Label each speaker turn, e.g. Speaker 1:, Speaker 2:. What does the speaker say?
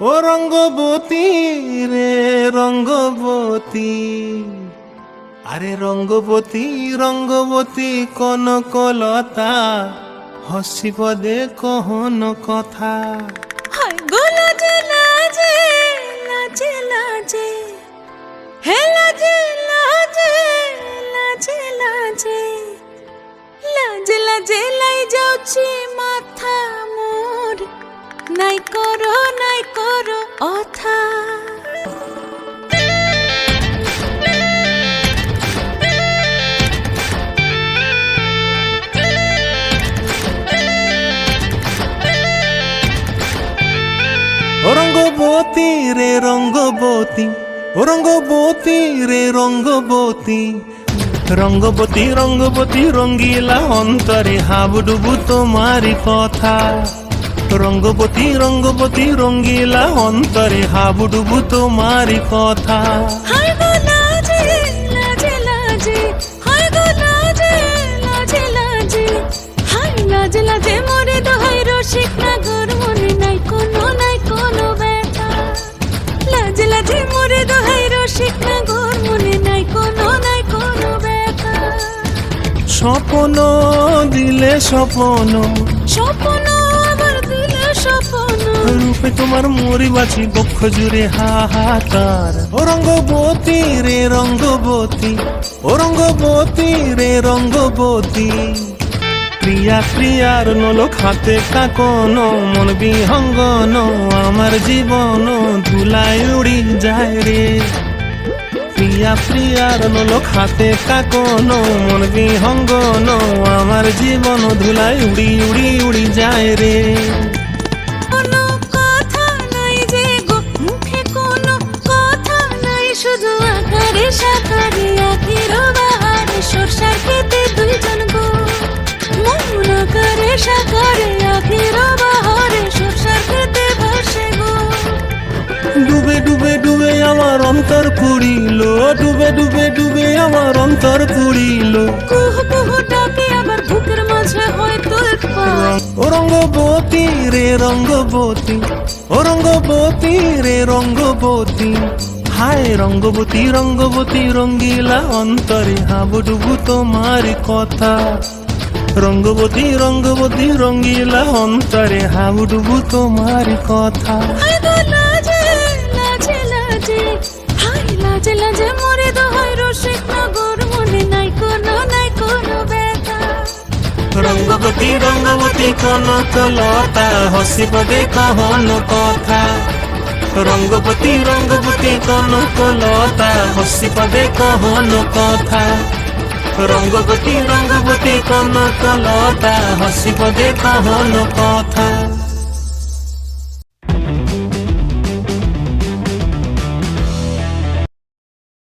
Speaker 1: ও রঙ্গবতী রে রঙ্গবতী, আরে রঙ্গবতী রঙ্গবতী কনকলতা, হসিব দে কহন কথা।
Speaker 2: হায় গো লাজে লাজে লাজে লাজে, হে লাজে লাজে লাজে লাজে, লাজে লাজে লাই যাଉଛି মাথা মোর, নাই করো অথা।
Speaker 1: ও রঙ্গবতী রে রঙ্গবতী, ও রঙ্গবতী রে রঙ্গবতী, রঙ্গবতী রঙ্গবতী রঙ্গিলা অন্তরে হাবুডুবু তোমারি কথা। রঙ্গবতী রঙ্গবতী রঙ্গিলা অন্তরে হাবুডুবু তোমারি কথা।
Speaker 2: হায় গো লাজে লাজে লাজে, হায় গো লাজে লাজে লাজে, হায় লাজে লাজে মোরে দোহাই রসিক নাগর, মনে নাই কোনো ব্যথা। লাজে লাজে মোরে দোহাই রসিক নাগর, মনে নাই কোনো ব্যথা।
Speaker 1: স্বপ্ন দিলে স্বপ্ন,
Speaker 2: স্বপ্ন আবার দিলে স্বপ্ন,
Speaker 1: রূপে তোমার মরি বাছি বক্ষ জুড়ে হাহাকার। ও রঙ্গবতী রে রঙ্গবতী, ও রঙ্গবতী রে রঙ্গবতী, প্রিয়া প্রিয়ার নলক হাতে কাকন, মন বিহঙ্গন আমার জীবন ধুলায় উড়ি যায় রে। প্রিয়া প্রিয়ার নলক হাতে কাকন, মন বিহঙ্গন আমার জীবন ধুলায় উড়ি উড়ি উড়ি যায় রে।
Speaker 2: কোনো কথা নাই যে গো মুখে, কোনো কথা নাই, শুধু আকারে সাকারে আখির বাহারে সরষার খেতে দুইজন গো। মন আকারে সাকারে আখির বাহারে সরষার খেতে ভাসে গো।
Speaker 1: ডুবে ডুবে ডুবে আমার অন্তর পুড়িল, ডুবে ডুবে ডুবে আমার অন্তর পুড়িল।
Speaker 2: কুহু কুহু ডাকে আবার বুকের মাঝে হয় তোলপাড়।
Speaker 1: ও রঙ্গবতী রে রঙ্গবতী, ও রঙ্গবতী রে রঙ্গবতী, হায় রঙ্গবতী রঙ্গবতী রঙ্গিলা অন্তরে হাবুডুবু তোমারি কথা। রঙ্গবতী রঙ্গবতী রঙ্গিলা অন্তরে হাবুডুবু তোমারি কথা।
Speaker 2: হায় গো লাজে লাজে লাজে, হায় লাজে লাজে মোরে দোহাই রসিক নগর, মনে নাই কোনো ব্যথা।
Speaker 1: রঙ্গবতী রঙ্গবতী কনকলতা, হসিব দে কহন কথা। রঙ্গবতী রঙ্গবতী কনকলতা, হসিব দে কহন কথা। রঙ্গবতী রঙ্গবতী কনকলতা, হসিব দে কহন কথা।